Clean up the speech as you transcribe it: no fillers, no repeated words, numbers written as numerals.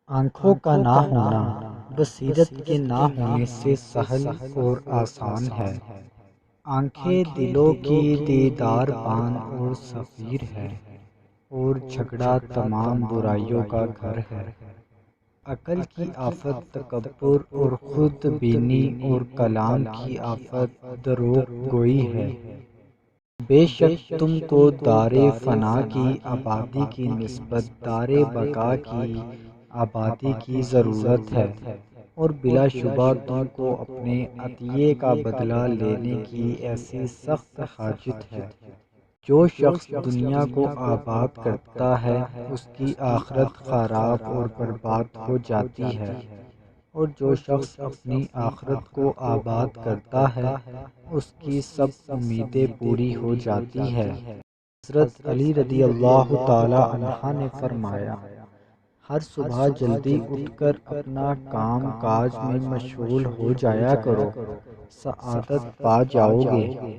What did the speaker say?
آنکھوں کا نہ ہونا بصیرت کے نہ ہونے سے سہل اور آسان ہے۔ آنکھیں دلوں کی دیدار بان اور سفیر ہے، اور جھگڑا تمام برائیوں کا گھر ہے۔ عقل کی آفت تکبر اور خود بینی، اور کلام کی آفت دروغ گوئی ہے۔ بے شک تم کو دار فنا کی آبادی کی نسبت دار بقا کی آبادی کی ضرورت ہے، اور بلا شبہ تم کو اپنے عطیے کا بدلہ لینے کی ایسی سخت حاجت ہے۔ جو شخص دنیا کو آباد کرتا ہے اس کی آخرت خراب اور برباد ہو جاتی ہے، اور جو شخص اپنی آخرت کو آباد کرتا ہے اس کی سب امیدیں پوری ہو جاتی ہے۔ حضرت علی رضی اللہ تعالی عنہ نے فرمایا، ہر صبح جلدی اٹھ کر اپنا کام کاج میں مشغول ہو جایا کرو، سعادت پا جاؤ گے۔